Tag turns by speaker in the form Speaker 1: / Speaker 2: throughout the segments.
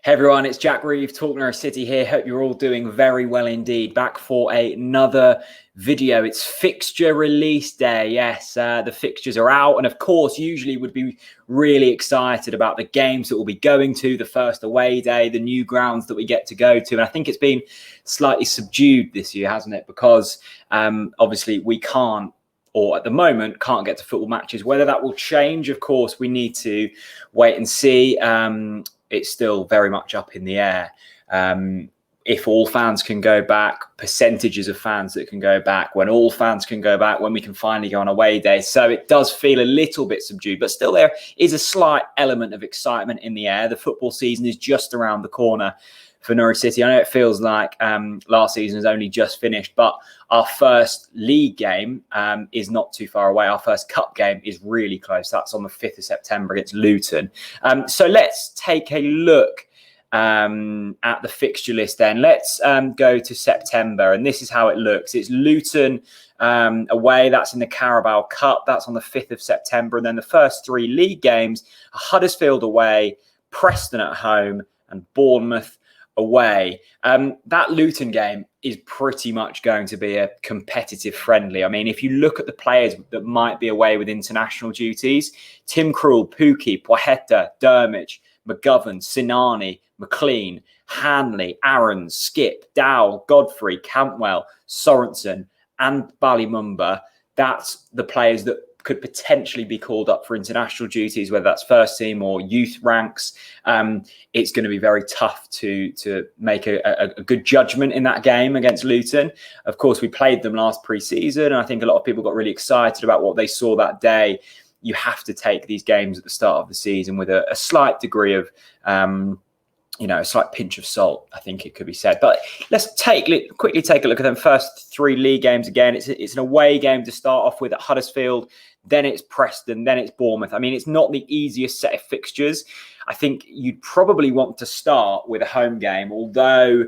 Speaker 1: Hey everyone, it's Jack Reeve, TalkNorwichCity here. Hope you're all doing very well indeed. Back for another video. It's fixture release day. Yes, the fixtures are out, and of course, usually would be really excited about the games that we'll be going to, the first away day, the new grounds that we get to go to. And I think it's been slightly subdued this year, hasn't it? Because obviously we can't, or at the moment, can't get to football matches. Whether that will change, of course, we need to wait and see. It's still very much up in the air. If all fans can go back, percentages of fans that can go back, when all fans can go back, when we can finally go on away day. So it does feel a little bit subdued, but still there is a slight element of excitement in the air. The football season is just around the corner for Norwich City. I know it feels like last season has only just finished, but our first league game is not too far away. Our first cup game is really close. That's on the 5th of September against Luton. So let's take a look at the fixture list then. Let's go to September, and this is how it looks. It's Luton away. That's in the Carabao Cup. That's on the 5th of September. And then the first three league games are Huddersfield away, Preston at home, and Bournemouth away. That Luton game is pretty much going to be a competitive friendly. I mean, if you look at the players that might be away with international duties, Tim Krul, Pukki, Poeta, Dermich, McGovern, Sinani, McLean, Hanley, Aaron, Skip, Dow, Godfrey, Cantwell, Sorensen, and Ballymunba. That's the players that could potentially be called up for international duties, whether that's first team or youth ranks. It's going to be very tough to make a good judgment in that game against Luton. Of course, we played them last pre-season, and I think a lot of people got really excited about what they saw that day. You have to take these games at the start of the season with a slight degree of a slight pinch of salt, I think it could be said. But let's quickly take a look at them first three league games again. It's an away game to start off with at Huddersfield, then it's Preston, then it's Bournemouth. I mean, it's not the easiest set of fixtures. I think you'd probably want to start with a home game, although,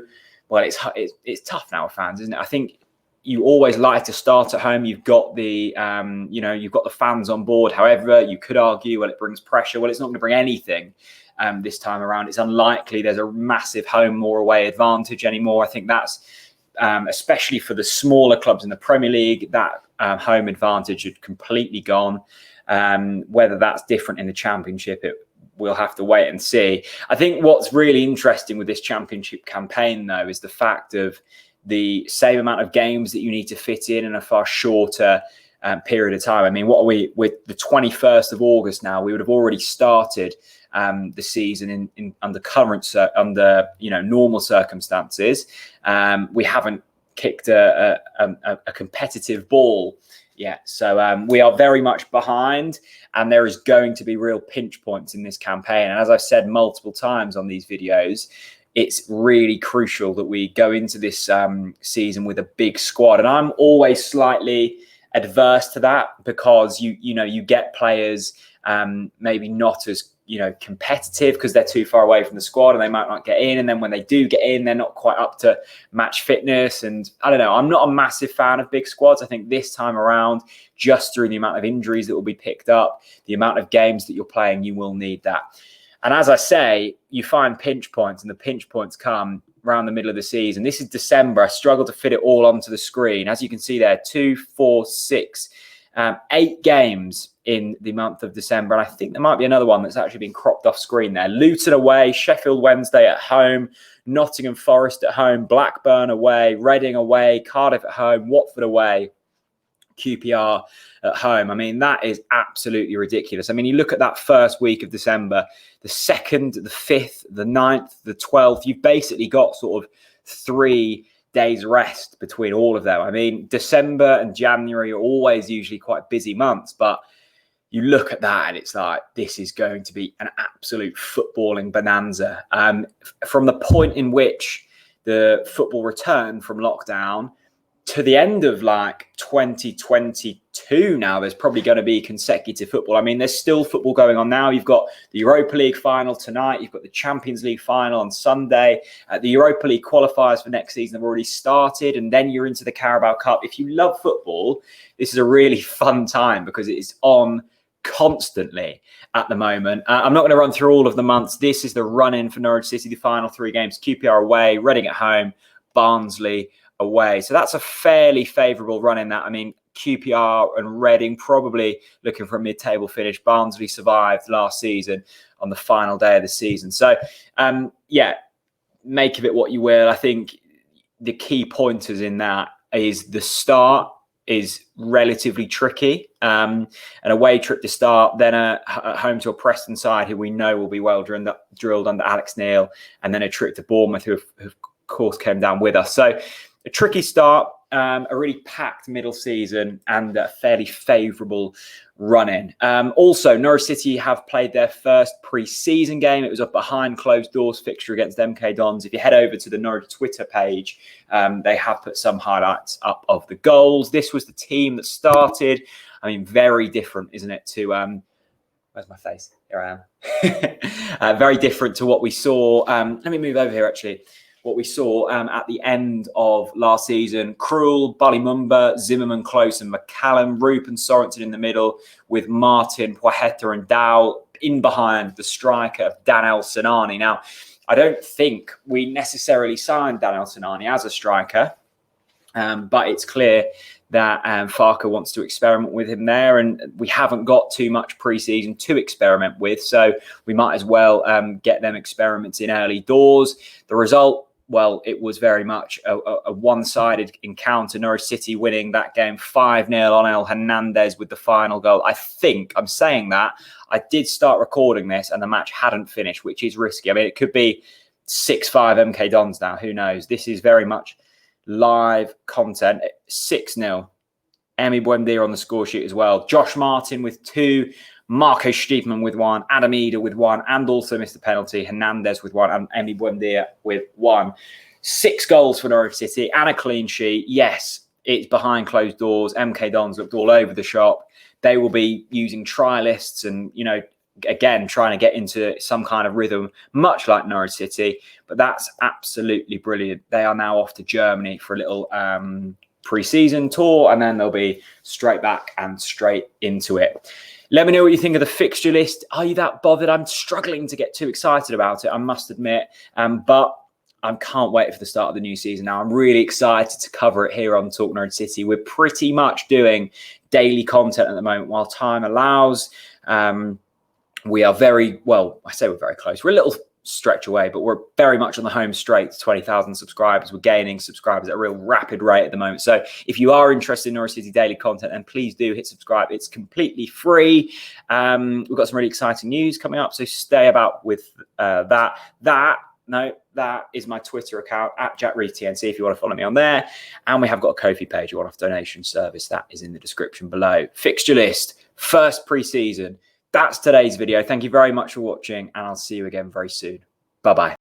Speaker 1: well, it's tough now with fans, isn't it? I think you always like to start at home. You've got the you've got the fans on board. However, you could argue, well, it brings pressure. Well, it's not going to bring anything this time around. It's unlikely there's a massive home or away advantage anymore. I think that's especially for the smaller clubs in the Premier League, that home advantage had completely gone. Whether that's different in the Championship, we'll have to wait and see. I think what's really interesting with this Championship campaign, though, is the fact of the same amount of games that you need to fit in a far shorter period of time. I mean, what are we with the 21st of August now? We would have already started the season in under normal circumstances. We haven't kicked a competitive ball yet, so we are very much behind, and there is going to be real pinch points in this campaign. And as I've said multiple times on these videos, it's really crucial that we go into this season with a big squad. And I'm always slightly adverse to that, because you get players maybe not as competitive because they're too far away from the squad and they might not get in. And then when they do get in, they're not quite up to match fitness. And I don't know, I'm not a massive fan of big squads. I think this time around, just through the amount of injuries that will be picked up, the amount of games that you're playing, you will need that. And as I say, you find pinch points, and the pinch points come around the middle of the season. This is December. I struggle to fit it all onto the screen. As you can see there, 2, 4, 6, 8 games in the month of December. And I think there might be another one that's actually been cropped off screen there. Luton away, Sheffield Wednesday at home, Nottingham Forest at home, Blackburn away, Reading away, Cardiff at home, Watford away, QPR at home. I mean, that is absolutely ridiculous. I mean, you look at that first week of December, the 2nd, the 5th, the 9th, the 12th, you've basically got sort of 3 days rest between all of them. I mean, December and January are always usually quite busy months, but you look at that and it's like, this is going to be an absolute footballing bonanza. From the point in which the football returned from lockdown to the end of like 2022 now, there's probably going to be consecutive football. I mean, there's still football going on now. You've got the Europa League final tonight. You've got the Champions League final on Sunday. The Europa League qualifiers for next season have already started. And then you're into the Carabao Cup. If you love football, this is a really fun time because it is on constantly at the moment. I'm not going to run through all of the months. This is the run-in for Norwich City, the final 3 games. QPR away, Reading at home, Barnsley away. So that's a fairly favourable run in that. I mean, QPR and Reading probably looking for a mid-table finish. Barnsley survived last season on the final day of the season. So, yeah, make of it what you will. I think the key pointers in that is the start is relatively tricky. An away trip to start, then at home to a Preston side who we know will be well drilled under Alex Neil, and then a trip to Bournemouth who of course came down with us. So a tricky start, a really packed middle season, and a fairly favourable run-in. Also, Norwich City have played their first pre-season game. It was a behind closed doors fixture against MK Dons. If you head over to the Norwich Twitter page, they have put some highlights up of the goals. This was the team that started. I mean, very different, isn't it, to... where's my face? Here I am. Very different to what we saw. Let me move over here, actually. What we saw at the end of last season. Krul, Ballimumba, Zimmerman, Close and McCallum, Roop and Sorensen in the middle with Martin, Poeta and Dow in behind the striker of Danel Sinani. Now, I don't think we necessarily signed Danel Sinani as a striker, but it's clear that Farke wants to experiment with him there, and we haven't got too much pre-season to experiment with, so we might as well get them experiments in early doors. The result, well, it was very much a one-sided encounter. Norwich City winning that game 5-0 on El Hernandez with the final goal. I think, I'm saying that, I did start recording this and the match hadn't finished, which is risky. I mean, it could be 6-5 MK Dons now, who knows? This is very much live content. 6-0. Emi Buendia on the score sheet as well. Josh Martin with 2. Marco Stiefman with 1, Adam Eder with 1, and also missed the penalty. Hernandez with 1, and Emi Buendia with 1. 6 goals for Norwich City and a clean sheet. Yes, it's behind closed doors. MK Dons looked all over the shop. They will be using trialists and, you know, again, trying to get into some kind of rhythm, much like Norwich City. But that's absolutely brilliant. They are now off to Germany for a little pre-season tour, and then they'll be straight back and straight into it. Let me know what you think of the fixture list. Are you that bothered? I'm struggling to get too excited about it, I must admit. But I can't wait for the start of the new season now. I'm really excited to cover it here on Talk Norwich City. We're pretty much doing daily content at the moment while time allows. We are very, well, I say we're very close. We're a little stretch away, but we're very much on the home straight to 20,000 subscribers. We're gaining subscribers at a real rapid rate at the moment. So if you are interested in Norwich City daily content, then please do hit subscribe. It's completely free. We've got some really exciting news coming up, so stay about with that. That is my Twitter account at JackReedTNC if you want to follow me on there. And we have got a Ko-fi page, a one-off donation service. That is in the description below. Fixture list, first pre-season. That's today's video. Thank you very much for watching, and I'll see you again very soon. Bye-bye.